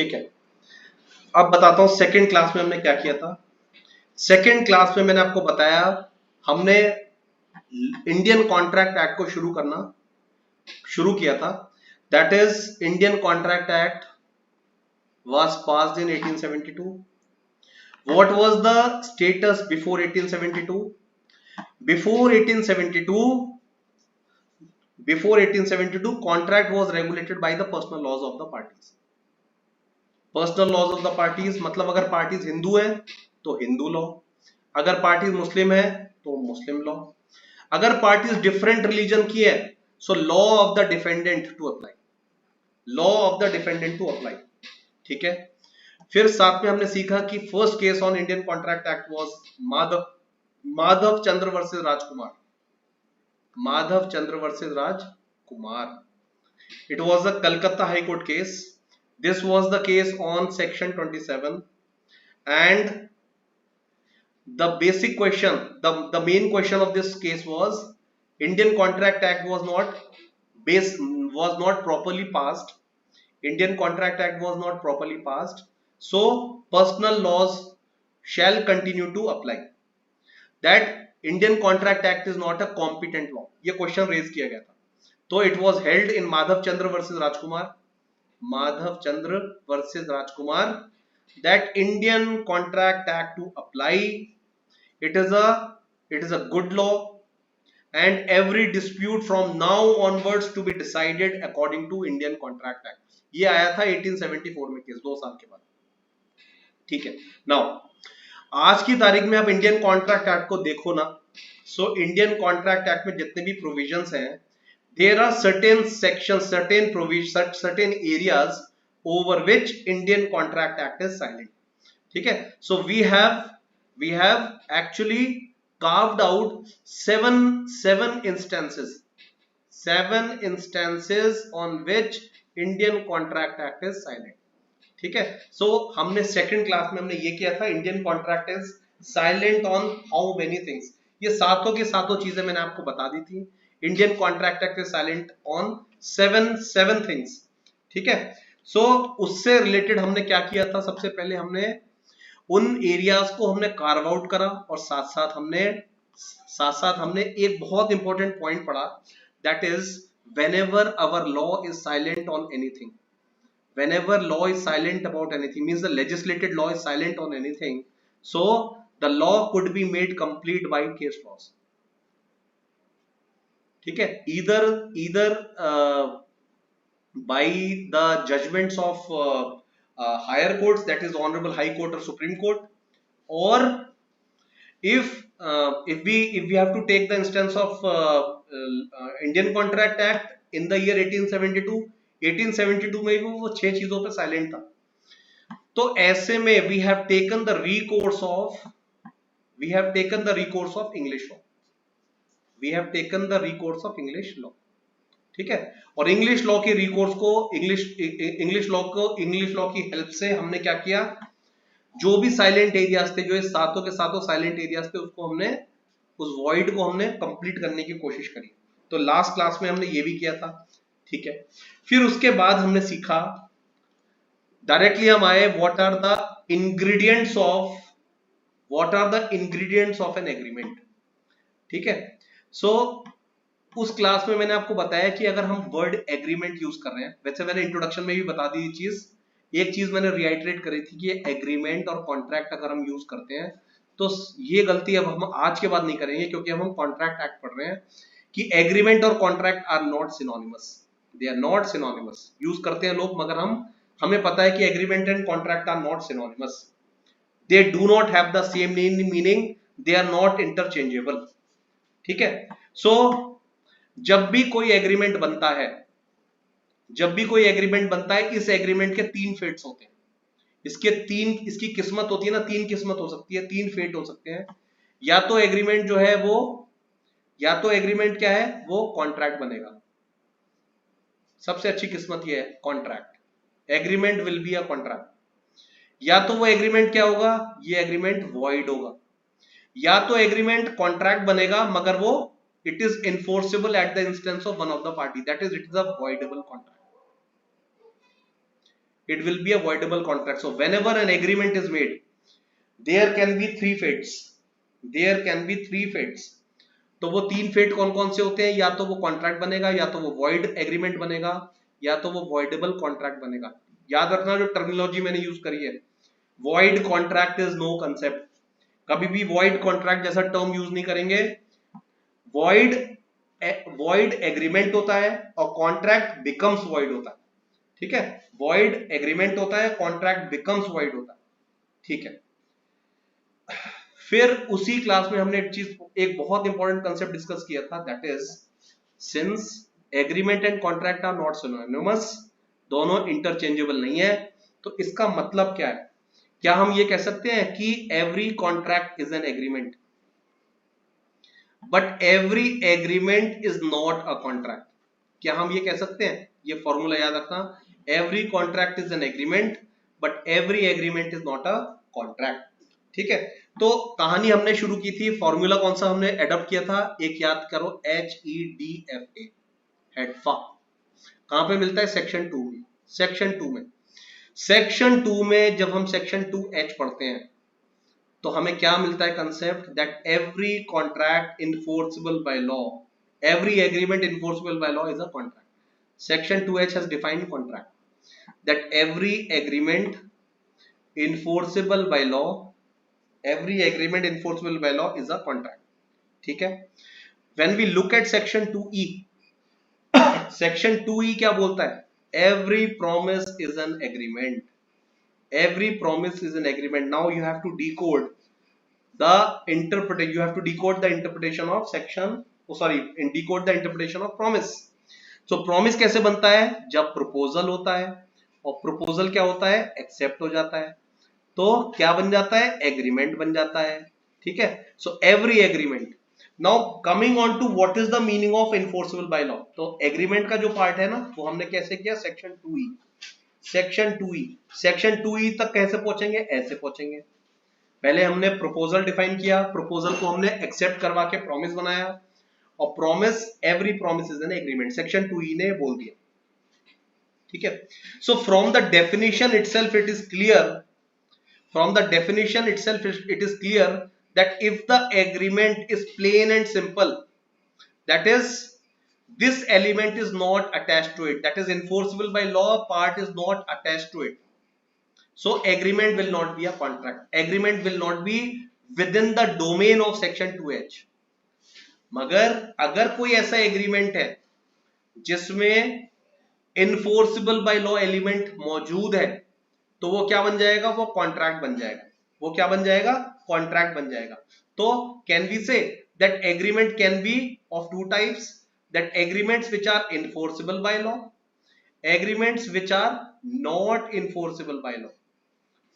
ठीक है, अब बताता हूं सेकंड क्लास में हमने क्या किया था। सेकंड क्लास में मैंने आपको बताया, हमने इंडियन कॉन्ट्रैक्ट एक्ट को शुरू किया था। That is Indian contract act was passed in 1872. What was the status before 1872? Before 1872, contract was regulated by the personal laws of the parties. Personal laws of the parties मतलब अगर parties Hindu है तो Hindu law, अगर parties Muslim है तो Muslim law, अगर parties different religion की है so law of the defendant to apply, law of the defendant to apply. ठीक है, फिर साथ में हमने सीखा कि first case on Indian contract act was Madhav Chandra versus Rajkumar, Madhav Chandra versus Rajkumar. It was a Calcutta High Court case. This was the case on section 27, and the basic question, the main question of this case was Indian Contract Act was not properly passed. Indian Contract Act was not properly passed, so personal laws shall continue to apply. That Indian Contract Act is not a competent law. ये question raise किया गया था, तो it was held in Madhav Chandra versus Rajkumar, Madhav Chandra versus Rajkumar, that Indian contract act to apply, it is a good law and every dispute from now onwards to be decided according to Indian contract act. ये आया था 1874 में case, 2 साल के बाद। ठीक है, now आज की तारीख में आप इंडियन कॉन्ट्रैक्ट एक्ट को देखो ना, सो इंडियन कॉन्ट्रैक्ट एक्ट में जितने भी प्रोविजंस हैं, there are certain sections, certain provisions, certain areas over which Indian Contract Act is silent. ठीक है, so we have actually carved out seven instances on which Indian Contract Act is silent. ठीक है, so हमने second class में हमने ये किया था, Indian contract is silent on how many things, ये सातों की सातों चीजें मैंने आपको बता दी थी। Indian contract act is silent on seven things. ठीक है, सो उससे रिलेटेड हमने क्या किया था, सबसे पहले हमने उन एरियाज को हमने कार्व आउट करा, और साथ साथ हमने एक बहुत इंपॉर्टेंट पॉइंट पढ़ा, that is whenever our law is silent on anything, whenever law is silent about anything means the legislated law is silent on anything, so the law could be made complete by case laws. ठीक है, either by the judgments of higher courts, that is honorable high court or supreme court, or if we have to take the instance of Indian Contract Act in the year 1872 में भी वो 6 चीजों पे silent था, तो ऐसे में we have taken the recourse of English law, we have taken the recourse of English law. ठीक है, और इंग्लिश लॉ के रिकोर्स को इंग्लिश लॉ की हेल्प से हमने क्या किया, जो भी साइलेंट एरियाज थे, जो ये सातों के सातों साइलेंट एरियाज थे, उसको हमने, उस वॉइड को हमने कंप्लीट करने की कोशिश करी। तो लास्ट क्लास में हमने ये भी किया था। ठीक है, फिर उसके बाद हमने सीखा, डायरेक्टली हम आए, what are the ingredients of an agreement. ठीक है, सो उस क्लास में मैंने आपको बताया कि अगर हम वर्ड एग्रीमेंट यूज कर रहे हैं, वैसे मैंने इंट्रोडक्शन में भी बता दी चीज, एक चीज मैंने रिआइटरेट करी थी कि एग्रीमेंट और कॉन्ट्रैक्ट अगर हम यूज करते हैं तो ये गलती अब हम आज के बाद नहीं करेंगे, क्योंकि हम कॉन्ट्रैक्ट एक्ट पढ़ रहे हैं कि एग्रीमेंट और contract are not synonymous, they are not synonymous. Use करते हैं लोग, मगर हमें पता है कि agreement and contract are not synonymous, they do not have the same meaning, they are not interchangeable. ठीक है, सो जब भी कोई एग्रीमेंट बनता है, इस एग्रीमेंट के 3 फेट्स होते हैं, इसकी किस्मत होती है ना, 3 किस्मत हो सकती है, 3 फेट हो सकते हैं। या तो एग्रीमेंट जो है वो, या तो एग्रीमेंट क्या है, वो कॉन्ट्रैक्ट बनेगा, सबसे अच्छी किस्मत ये है contract, agreement will be a contract. या तो वो एग्रीमेंट क्या होगा, ये एग्रीमेंट वॉइड होगा। या तो एग्रीमेंट कॉन्ट्रैक्ट बनेगा मगर वो it is enforceable at the instance of one of the party, that is it is a voidable contract, it will be a voidable contract. So whenever an agreement is made, there can be three fates. There can be three fates. तो वो तीन fate कौन कौन से होते हैं? या तो वो कॉन्ट्रैक्ट बनेगा, या तो वो वॉइड एग्रीमेंट बनेगा, या तो वो वॉइडेबल कॉन्ट्रैक्ट बनेगा. याद रखना जो टर्मिनोलॉजी मैंने यूज करी है, void contract is no concept. कभी भी वॉइड कॉन्ट्रैक्ट जैसा टर्म यूज नहीं करेंगे. वॉइड एग्रीमेंट होता है और कॉन्ट्रैक्ट बिकम्स वॉइड होता है. ठीक है, वॉइड एग्रीमेंट होता है, कॉन्ट्रैक्ट बिकम्स वॉइड होता है. ठीक है, फिर उसी क्लास में हमने एक बहुत इंपॉर्टेंट कंसेप्ट डिस्कस किया था, that is since agreement and contract are not synonymous, दोनों इंटरचेंजेबल नहीं है, तो इसका मतलब क्या है? क्या हम ये कह सकते हैं कि every contract is an agreement but every agreement is not a contract? क्या हम ये कह सकते हैं? ये फॉर्मूला याद रखना, every contract is an agreement but every agreement is not a contract. ठीक है, तो कहानी हमने शुरू की थी, फॉर्मूला कौन सा हमने एडॉप्ट किया था? एक याद करो, HEDFA, हेडफा. कहां पे मिलता है? सेक्शन 2 में. सेक्शन 2 में, सेक्शन 2 में जब हम सेक्शन 2H पढ़ते हैं तो हमें क्या मिलता है concept? That every contract enforceable by law, every agreement enforceable by law is a contract. Section 2H has defined contract that every agreement enforceable by law, every agreement enforceable by law is a contract. ठीक है, when we look at section 2E, section 2E क्या बोलता है? Every promise is an agreement. Every promise is an agreement. Now you have to decode the interpretation. You have to decode the interpretation of section. Oh, sorry, decode the interpretation of promise. So promise कैसे बनता है? जब proposal होता है, और proposal क्या होता है? Accept हो जाता है, तो क्या बन जाता है? Agreement बन जाता है. ठीक है, so every agreement. Now coming on to what is the meaning of enforceable by law. तो agreement का जो पार्ट है ना, वो हमने कैसे किया? Section 2E. Section 2E, section 2E तक कैसे पहुंचेंगे? ऐसे पहुंचेंगे. पहले हमने प्रपोजल डिफाइन किया, प्रपोजल को हमने एक्सेप्ट करवा के प्रॉमिस बनाया, और promise, every promise is an agreement. Section 2E ने बोल दिया. ठीक है, so from the definition itself it is clear, from the definition itself it is clear that if the agreement is plain and simple, that is this element is not attached to it, that is enforceable by law part is not attached to it, so agreement will not be a contract, agreement will not be within the domain of section 2H. मगर अगर कोई ऐसा agreement है जिसमें इनफोर्सिबल by law element मौजूद है, तो वो क्या बन जाएगा? वो कॉन्ट्रैक्ट बन जाएगा. वो क्या बन जाएगा? कॉन्ट्रैक्ट बन जाएगा. तो can we say that agreement can be of two types, that agreements which are enforceable by law, agreements which are not enforceable by law.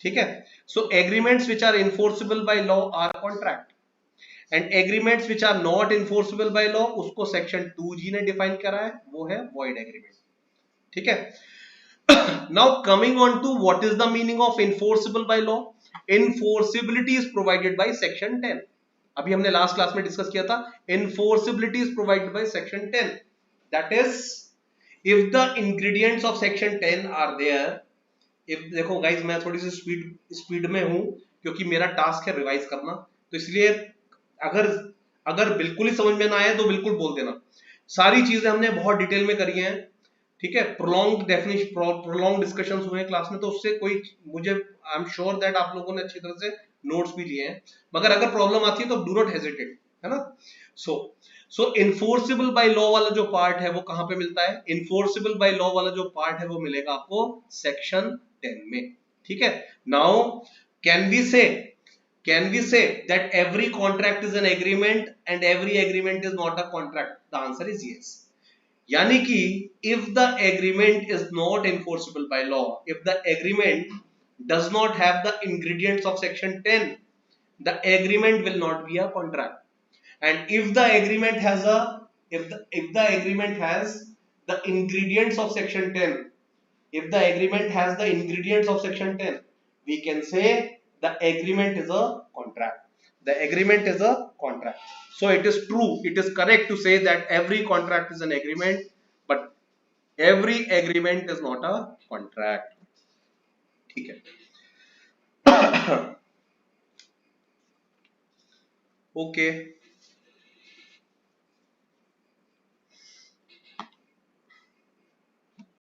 ठीक है, so agreements which are enforceable by law are contract, and agreements which are not enforceable by law, उसको section 2G ने define करा है, वो है void agreement. ठीक है, now coming on to what is the meaning of enforceable by law. Enforceability is provided by section 10. अभी हमने लास्ट क्लास में डिस्कस किया था, enforceability is provided by section 10, that is if the ingredients of section 10 are there. if देखो guys, मैं थोड़ी सी speed में हूं क्योंकि मेरा टास्क है रिवाइज करना, तो इसलिए अगर बिल्कुल ही समझ में ना आए तो बिल्कुल बोल देना. सारी चीजें हमने बहुत डिटेल में करी हैं. ठीक है, प्रोलॉन्ग डेफिनेशन, प्रोलॉन्ग डिस्कशंस हुए क्लास में, तो उससे कोई, मुझे आई एम श्योर दैट आप लोगों ने अच्छी तरह से नोट्स भी लिए हैं, मगर अगर प्रॉब्लम आती है तो डू नॉट हेजिटेट, है ना. सो इनफोर्सिबल बाय लॉ वाला जो पार्ट है वो कहां पे मिलता है? इनफोर्सिबल बाय लॉ वाला जो पार्ट है वो मिलेगा आपको सेक्शन 10 में. ठीक है, नाउ कैन वी से that every contract is an agreement and every agreement is not a contract? The answer is yes. यानी कि if the agreement is not enforceable by law, if the agreement does not have the ingredients of section 10, the agreement will not be a contract. And if the agreement has the agreement has the ingredients of section 10, if the agreement has the ingredients of section 10, we can say the agreement is a contract. The agreement is a contract. So it is true, it is correct to say that every contract is an agreement, but every agreement is not a contract. ठीक है. Okay.